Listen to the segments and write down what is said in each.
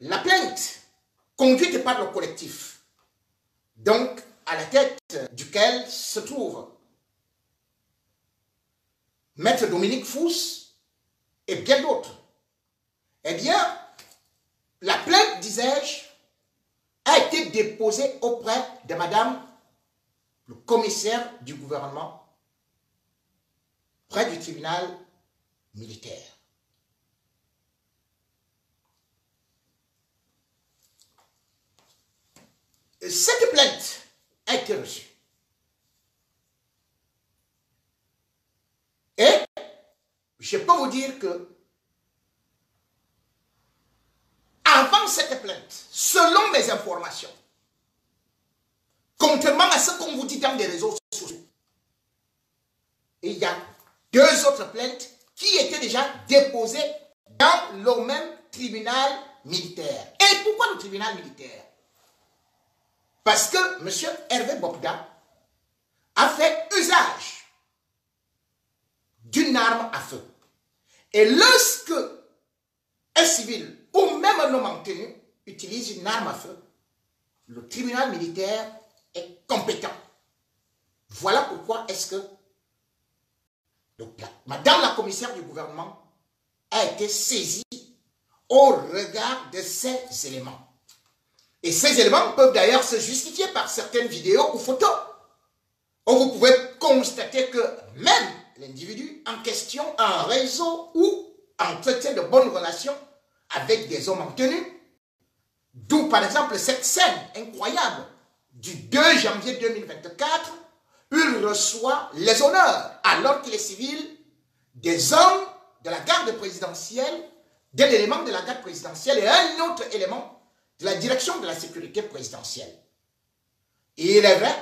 la plainte conduite par le collectif, donc à la tête duquel se trouve Maître Dominique Fous et bien d'autres, eh bien, la plainte, disais-je, a été déposée auprès de Madame le commissaire du gouvernement, près du tribunal militaire. Cette plainte a été reçue. Et je peux vous dire que avant cette plainte, selon mes informations, contrairement à ce qu'on vous dit dans les réseaux sociaux, il y a 2 autres plaintes qui étaient déjà déposées dans le même tribunal militaire. Et pourquoi le tribunal militaire? Parce que M. Hervé Bokda a fait usage d'une arme à feu. Et lorsque un civil ou même un homme en tenue utilise une arme à feu, le tribunal militaire est compétent. Voilà pourquoi est-ce que Madame la commissaire du gouvernement a été saisie au regard de ces éléments. Et ces éléments peuvent d'ailleurs se justifier par certaines vidéos ou photos, où vous pouvez constater que même l'individu en question a un réseau ou entretient de bonnes relations avec des hommes en tenue. D'où par exemple cette scène incroyable du 2 janvier 2024, où il reçoit les honneurs, alors qu'il est civil, des hommes de la garde présidentielle, d'un élément de la garde présidentielle et un autre élément de la direction de la sécurité présidentielle. Et il est vrai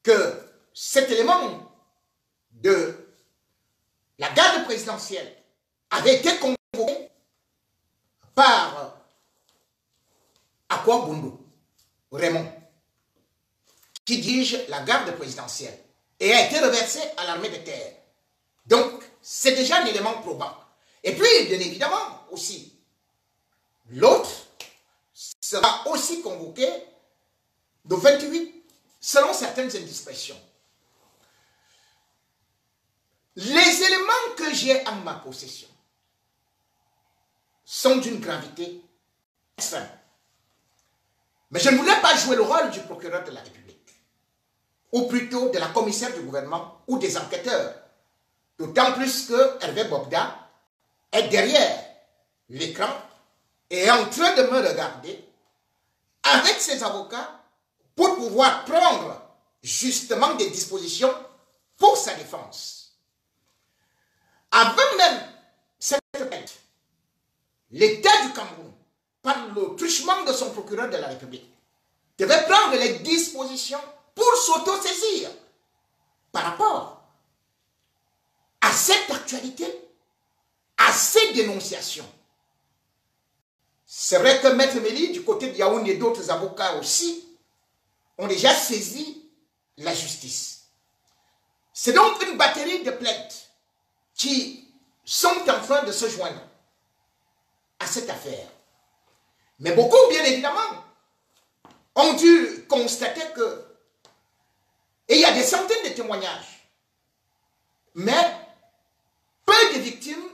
que cet élément de la garde présidentielle avait été convoqué par Akwa Bondo, Raymond, qui dirige la garde présidentielle et a été reversé à l'armée de terre. Donc, c'est déjà un élément probant. Et puis, bien évidemment, aussi, l'autre sera aussi convoqué le 28, selon certaines indiscrétions. Les éléments que j'ai en ma possession sont d'une gravité extrême. Mais je ne voulais pas jouer le rôle du procureur de la République, ou plutôt de la commissaire du gouvernement ou des enquêteurs, d'autant plus que Hervé Bokda est derrière l'écran et est en train de me regarder avec ses avocats pour pouvoir prendre justement des dispositions pour sa défense. Avant même cette plainte, l'État du Cameroun, par le truchement de son procureur de la République, devait prendre les dispositions pour s'auto-saisir par rapport à cette actualité, à ces dénonciations. C'est vrai que Maître Méli, du côté de Yaoundé et d'autres avocats aussi, ont déjà saisi la justice. C'est donc une batterie de plaintes qui sont en train de se joindre à cette affaire. Mais beaucoup, bien évidemment, ont dû constater que il y a des centaines de témoignages, mais peu de victimes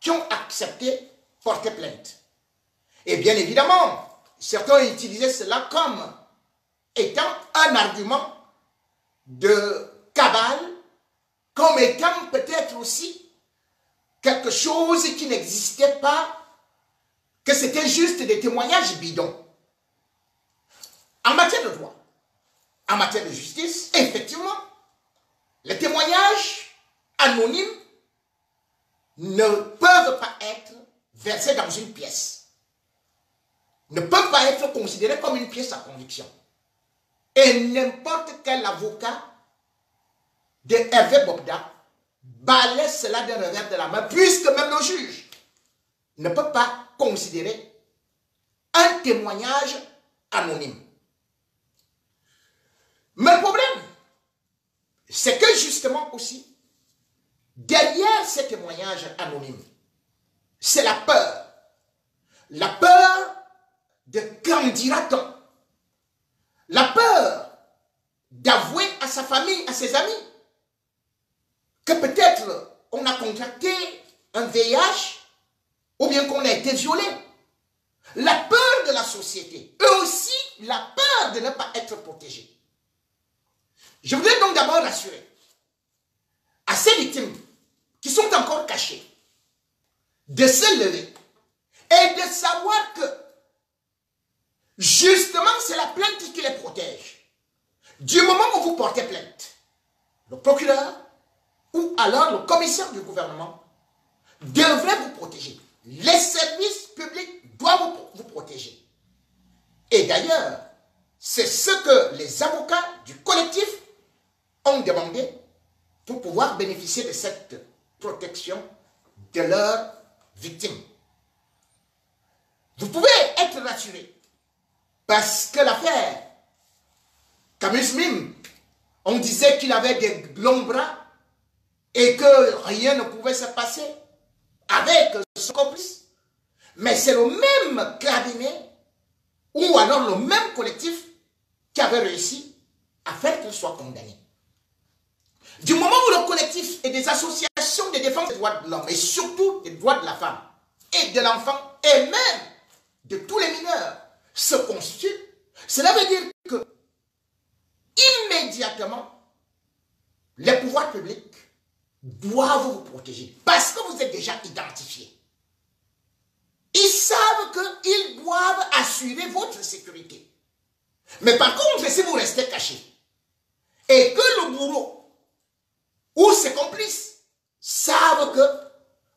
qui ont accepté porter plainte. Et bien évidemment, certains ont utilisé cela comme étant un argument de cabale, comme étant peut-être aussi quelque chose qui n'existait pas, que c'était juste des témoignages bidons. En matière de droit, en matière de justice, effectivement, les témoignages anonymes ne peuvent pas être versés dans une pièce, ne peuvent pas être considérés comme une pièce à conviction. Et n'importe quel avocat de Hervé Bokda balaie cela d'un revers de la main, puisque même le juge ne peut pas considérer un témoignage anonyme. Mais le problème, c'est que justement aussi, derrière ces témoignages anonymes, c'est la peur. La peur de candidat, la peur d'avouer à sa famille, à ses amis, que peut-être on a contracté un VIH ou bien qu'on a été violé. La peur de la société, eux aussi, la peur de ne pas être protégé. Je voudrais donc d'abord rassurer à ces victimes qui sont encore cachées de se lever et de savoir que justement c'est la plainte qui les protège. Du moment où vous portez plainte, le procureur ou alors le commissaire du gouvernement devrait vous protéger. Les services publics doivent vous protéger. Et d'ailleurs, c'est ce que les avocats du collectif ont demandé pour pouvoir bénéficier de cette protection de leurs victimes. Vous pouvez être rassurés parce que l'affaire Camus Mim, on disait qu'il avait des longs bras et que rien ne pouvait se passer avec son complice. Mais c'est le même cabinet ou alors le même collectif qui avait réussi à faire qu'il soit condamné. Du moment où le collectif et des associations de défense des droits de l'homme et surtout des droits de la femme et de l'enfant et même de tous les mineurs se constituent, cela veut dire que immédiatement les pouvoirs publics doivent vous protéger parce que vous êtes déjà identifiés. Ils savent qu'ils doivent assurer votre sécurité. Mais par contre, si vous restez caché et que le bourreau ou ses complices savent que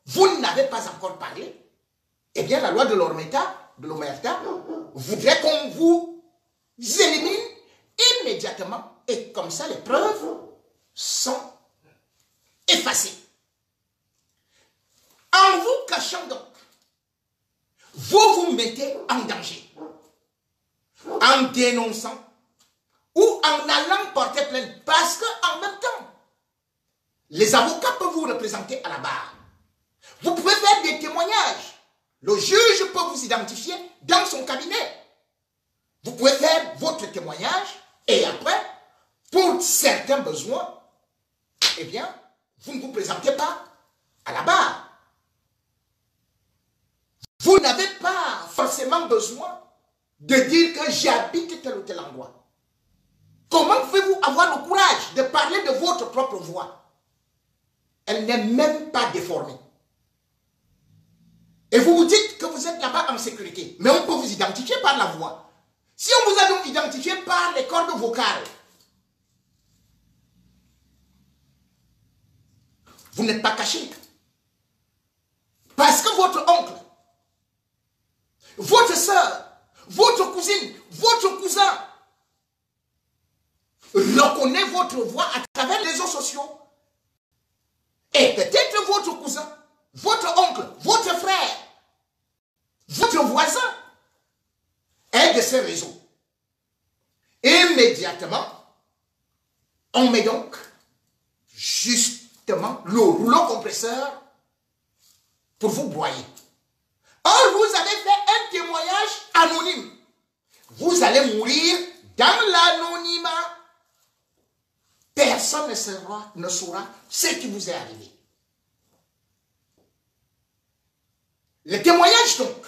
vous n'avez pas encore parlé, eh bien la loi de l'Omerta voudrait qu'on vous élimine immédiatement et comme ça les preuves sont effacées. En vous cachant donc, vous vous mettez en danger en dénonçant ou en allant porter plainte parce qu'en même temps, les avocats peuvent vous représenter à la barre. Vous pouvez faire des témoignages. Le juge peut vous identifier dans son cabinet. Vous pouvez faire votre témoignage et après, pour certains besoins, eh bien, vous ne vous présentez pas à la barre. Vous n'avez pas forcément besoin de dire que j'habite tel ou tel endroit. Comment pouvez-vous avoir le courage de parler de votre propre voix? Elle n'est même pas déformée. Et vous vous dites que vous êtes là-bas en sécurité. Mais on peut vous identifier par la voix. Si on vous a donc identifié par les cordes vocales, vous n'êtes pas caché. Parce que votre oncle, votre soeur, votre cousine, votre cousin reconnaît votre voix à travers les réseaux sociaux. Et peut-être votre cousin, votre oncle, votre frère, votre voisin est de ces réseaux. Immédiatement, on met donc justement le rouleau compresseur pour vous broyer. Or, vous avez fait un témoignage anonyme. Vous allez mourir dans l'anonymat. Personne ne saura ce qui vous est arrivé. Le témoignage, donc,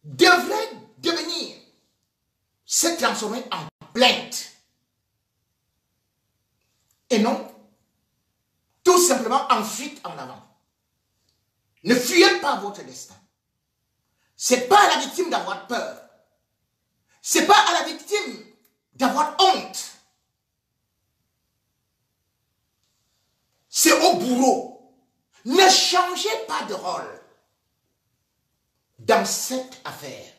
devrait devenir, se transformer en plainte. Et non, tout simplement en fuite en avant. Ne fuyez pas votre destin. Ce n'est pas à la victime d'avoir peur. Ce n'est pas à la victime d'avoir honte. C'est au bourreau. Ne changez pas de rôle dans cette affaire.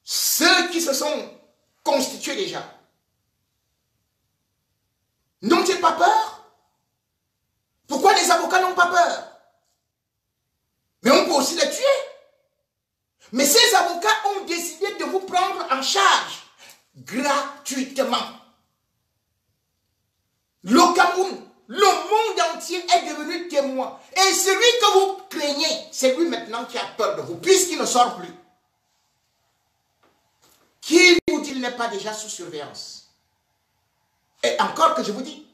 Ceux qui se sont constitués déjà, n'ont-ils pas peur? Pourquoi les avocats n'ont pas peur? Mais on peut aussi les tuer. Mais ces avocats ont décidé de vous prendre en charge gratuitement. Le Cameroun, le monde entier est devenu témoin. Et celui que vous craignez, c'est lui maintenant qui a peur de vous, puisqu'il ne sort plus. Qui vous dit qu'il n'est pas déjà sous surveillance? Et encore que je vous dis,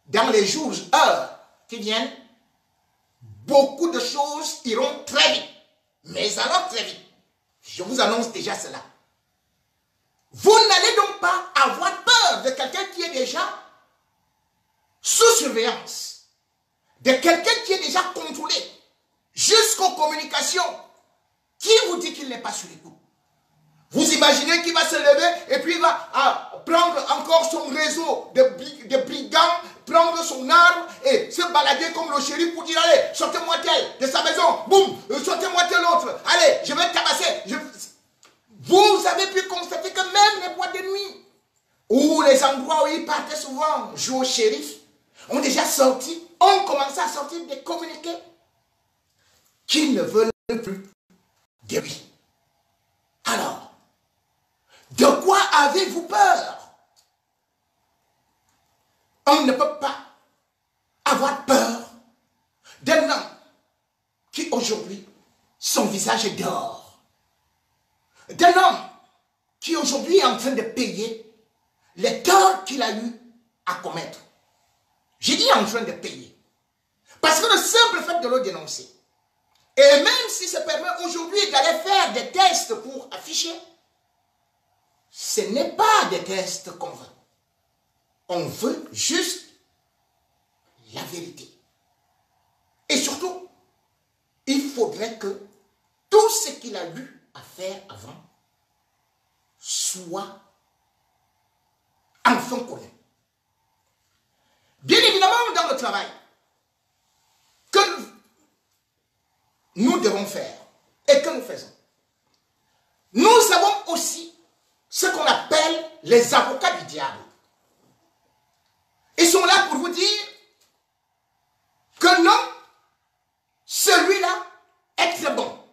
dans les jours, heures qui viennent, beaucoup de choses iront très vite. Mais alors très vite. Je vous annonce déjà cela. Vous n'allez donc pas avoir peur de quelqu'un qui est déjà sous surveillance, de quelqu'un qui est déjà contrôlé, jusqu'aux communications. Qui vous dit qu'il n'est pas sur les coups? Vous imaginez qu'il va se lever et puis il va prendre encore son réseau de brigands, prendre son arme et se balader comme le shérif pour dire allez, sortez-moi tel de sa maison, boum, sortez-moi tel autre, allez, je vais tabasser. Vous avez pu constater que même les boîtes de nuit, ou les endroits où ils partaient souvent jouer au shérif, ont déjà sorti, ont commencé à sortir des communiqués qui ne veulent plus de lui. Alors, de quoi avez-vous peur? On ne peut pas avoir peur d'un homme qui aujourd'hui, son visage est d'or. D'un homme qui aujourd'hui est en train de payer les torts qu'il a eu à commettre. J'ai dit en train de payer. Parce que le simple fait de le dénoncer, et même si ça permet aujourd'hui d'aller faire des tests pour afficher, ce n'est pas des tests qu'on veut. On veut juste la vérité. Et surtout, il faudrait que tout ce qu'il a eu à faire avant soit enfin connu. Bien évidemment, dans le travail que nous devons faire et que nous faisons, nous avons aussi ce qu'on appelle les avocats du diable. Ils sont là pour vous dire que non, celui-là est très bon.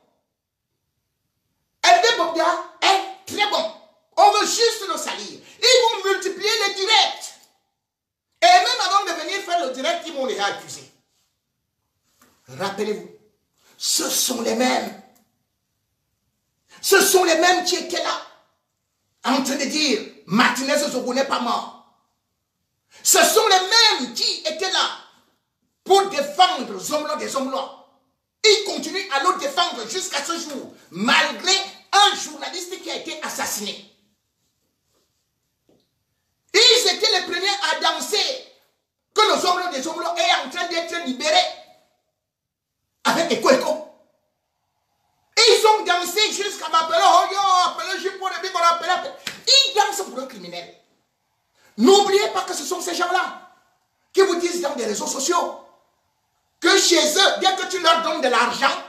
Elde Bobia est très bon. On veut juste le salir. Ils vont multiplier les directs. Et même avant de venir faire le direct, ils vont les accuser. Rappelez-vous, ce sont les mêmes. Ce sont les mêmes qui étaient là, en train de dire, Martinez Zogo n'est pas mort. Ce sont les mêmes qui étaient là pour défendre Zomlo des Zomlo. Ils continuent à le défendre jusqu'à ce jour, malgré un journaliste qui a été assassiné. Ils étaient les premiers à danser que le Zomlo des Zomlo est en train d'être libéré avec Eko Eko. Ils ont dansé jusqu'à m'appeler, oh yo, appelez Jipo, ils dansent pour un criminel. N'oubliez pas que ce sont ces gens-là qui vous disent dans des réseaux sociaux que chez eux, dès que tu leur donnes de l'argent,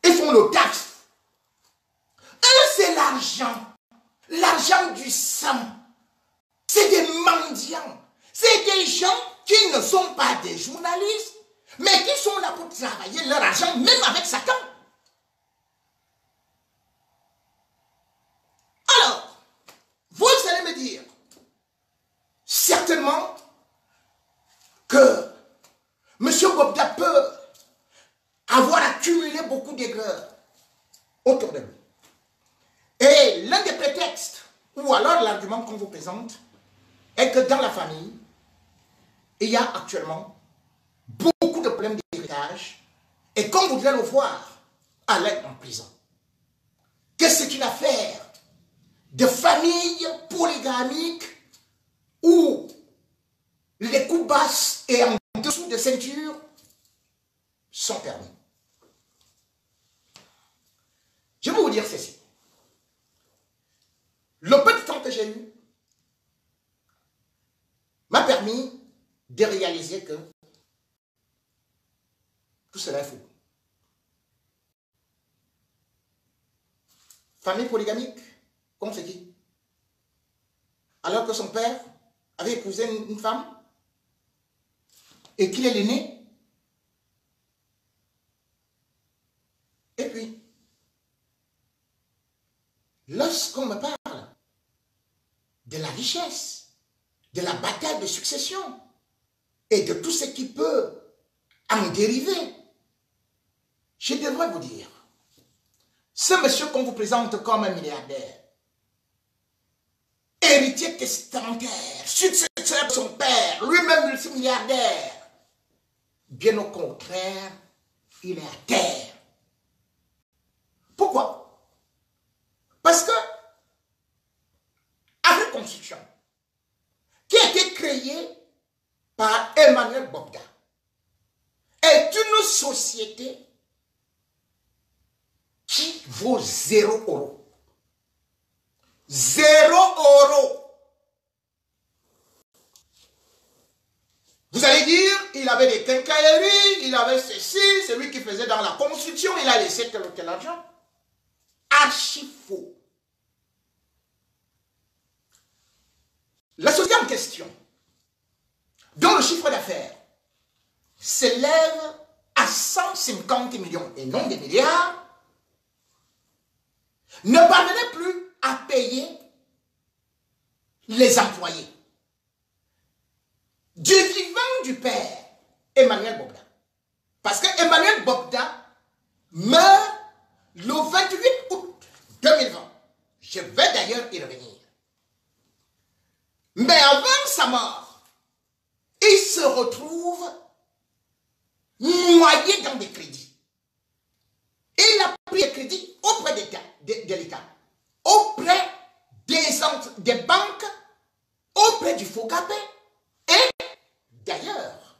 ils font le taxe. Eux, c'est l'argent. L'argent du sang. C'est des mendiants. C'est des gens qui ne sont pas des journalistes, mais qui sont là pour travailler leur argent, même avec Satan. Alors, vous allez me dire, certainement que M. Bobda peut avoir accumulé beaucoup d'aigreur autour de lui. Et l'un des prétextes, ou alors l'argument qu'on vous présente, est que dans la famille, il y a actuellement beaucoup de problèmes d'héritage et qu'on voudrait le voir aller en prison. Qu'est-ce qu'il a à faire de familles polygamiques où les coups basses et en dessous de ceinture sont permis? Je vais vous dire ceci. Le peu de temps que j'ai eu m'a permis de réaliser que tout cela est faux. Famille polygamique, comme c'est qui? Alors que son père avait épousé une femme et qu'il est l'aîné. Et puis, lorsqu'on me parle de la richesse, de la bataille de succession et de tout ce qui peut en dériver, je devrais vous dire, Ce monsieur qu'on vous présente comme un milliardaire, héritier testamentaire, successeur de son père, lui-même multimilliardaire, bien au contraire, il est à terre. Pourquoi? Parce que Africonstruction, qui a été créée par Emmanuel Bokda, est une société qui vaut 0 €. 0 €. Vous allez dire, il avait des quincailleries, il avait ceci, c'est lui qui faisait dans la construction, il a laissé tel ou tel argent. Archi faux. La société en question, dont le chiffre d'affaires s'élève à 150 millions et non des milliards, ne parvenait plus à payer les employés. Du vivant du père, Emmanuel Bokda. Parce que Emmanuel Bokda meurt le 28 août 2020. Je vais d'ailleurs y revenir. Mais avant sa mort, il se retrouve noyé dans des crédits. Il a pris des crédits auprès de l'État, auprès des banques, auprès du FOGAPE et d'ailleurs,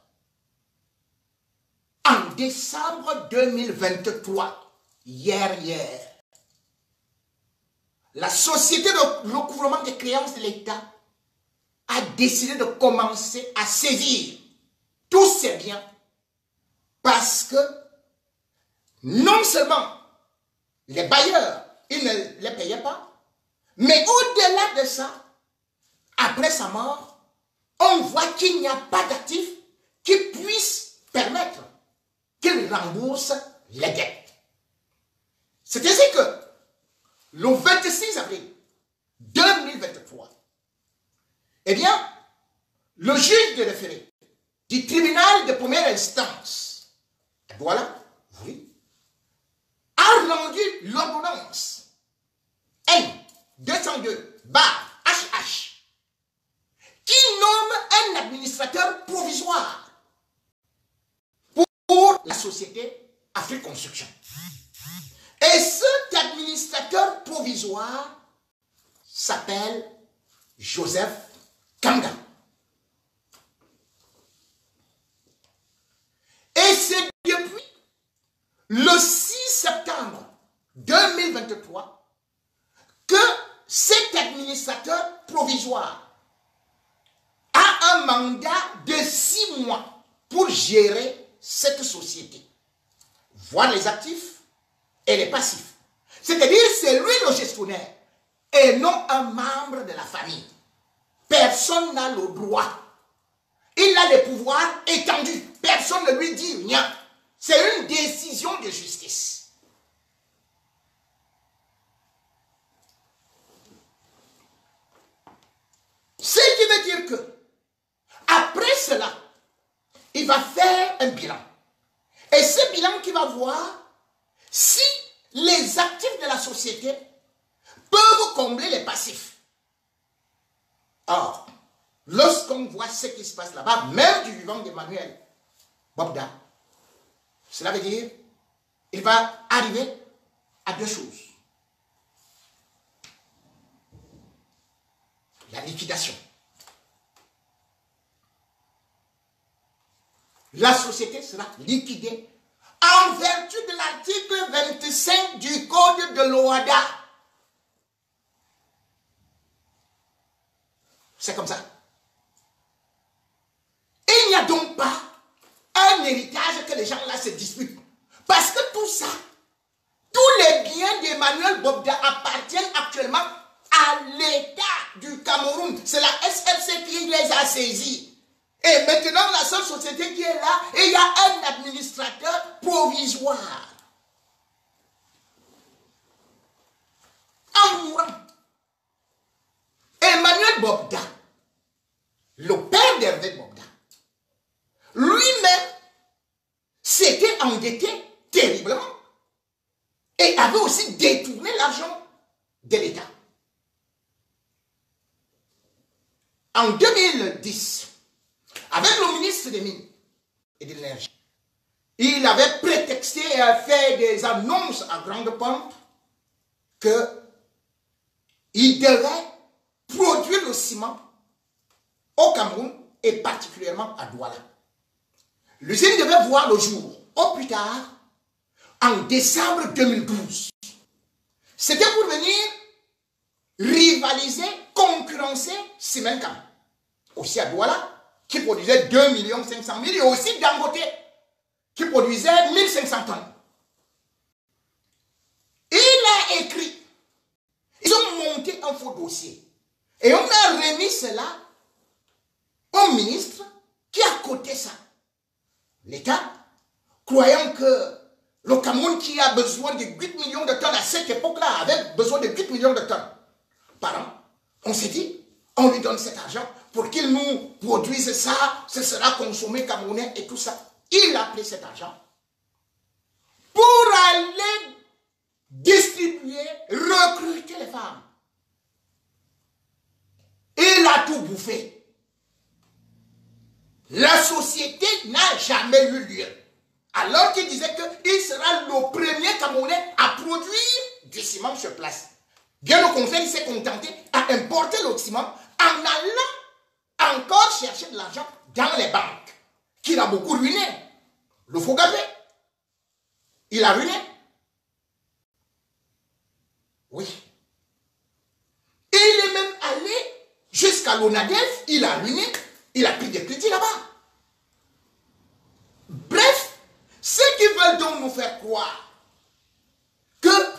en décembre 2023, hier, la société de recouvrement des créances de l'État a décidé de commencer à saisir tous ces biens parce que non seulement les bailleurs, ils ne les payaient pas, mais au-delà de ça, après sa mort, on voit qu'il n'y a pas d'actifs qui puissent permettre qu'il rembourse les dettes. C'est ainsi que le 26 avril 2023, eh bien, le juge de référé du tribunal de première instance, voilà, oui, a rendu l'ordonnance N-202/HH qui nomme un administrateur provisoire pour la société Africonstruction. Et cet administrateur provisoire s'appelle Joseph Kanga. Et c'est depuis le 6 septembre 2023 que cet administrateur provisoire a un mandat de 6 mois pour gérer cette société, voir les actifs et les passifs. C'est-à-dire c'est lui le gestionnaire et non un membre de la famille. Personne n'a le droit. Il a les pouvoirs étendus. Personne ne lui dit rien. C'est une décision de justice. Ce qui veut dire que, après cela, il va faire un bilan. Et ce bilan qui va voir si les actifs de la société peuvent combler les passifs. Or, lorsqu'on voit ce qui se passe là-bas, même du vivant d'Emmanuel Bokda, cela veut dire qu'il va arriver à 2 choses. La liquidation. La société sera liquidée en vertu de l'article 25 du Code de l'OHADA. C'est comme ça. Il n'y a donc pas un héritage que les gens là se disputent. Parce que tout ça, tous les biens d'Emmanuel Bokda appartiennent actuellement à l'État du Cameroun. C'est la SFC qui les a saisis. Et maintenant, la seule société qui est là, il y a un administrateur provisoire. En mourant, Emmanuel Bokda, le père d'Hervé Bokda, lui-même s'était endetté terriblement et avait aussi détruit l'argent de l'État. En 2010, avec le ministre des Mines et de l'Énergie, il avait prétexté et fait des annonces à grande pompe qu'il devait produire le ciment au Cameroun et particulièrement à Douala. L'usine devait voir le jour, au plus tard, en décembre 2012. C'était pour venir rivaliser, concurrencer Simencam, aussi à Douala, qui produisait 2 500 000, et aussi Dangote, qui produisait 1500 tonnes. Il a écrit, ils ont monté un faux dossier, et on a remis cela au ministre qui a coté ça. L'État, croyant que le Cameroun qui a besoin de 8 millions de tonnes à cette époque-là, avait besoin de 8 millions de tonnes par an, on s'est dit, on lui donne cet argent pour qu'il nous produise ça, ce sera consommé camerounais et tout ça. Il a pris cet argent pour aller distribuer, recruter les femmes. Il a tout bouffé. La société n'a jamais eu lieu. Alors qu'il disait qu'il sera le premier Camerounais à produire du ciment sur place. Bien au contraire, il s'est contenté à importer le ciment en allant encore chercher de l'argent dans les banques, qu'il a beaucoup ruiné. Le Fogapé, il a ruiné. Oui. Et il est même allé jusqu'à l'ONADEF, il a ruiné, il a pris des crédits là-bas. Bref, ceux qui veulent donc nous faire croire que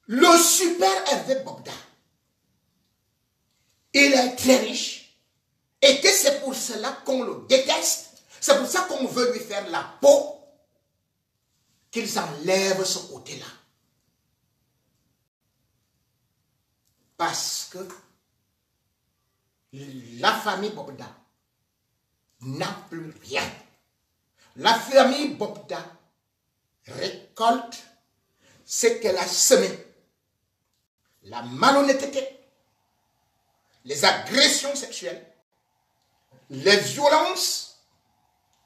le super Hervé Bobda, il est très riche et que c'est pour cela qu'on le déteste, c'est pour ça qu'on veut lui faire la peau, qu'ils enlèvent ce côté-là. Parce que la famille Bobda n'a plus rien. La famille Bobda récolte ce qu'elle a semé. La malhonnêteté, les agressions sexuelles, les violences,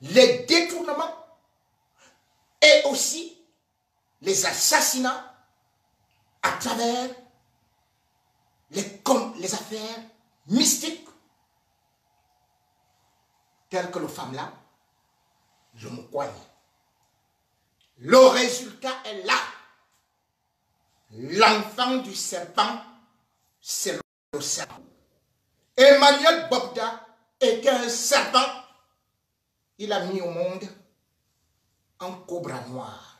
les détournements et aussi les assassinats à travers les affaires mystiques telles que le Famla, je me crois. Le résultat est là. L'enfant du serpent, c'est le serpent. Emmanuel Bobda était un serpent. Il a mis au monde un cobra noir.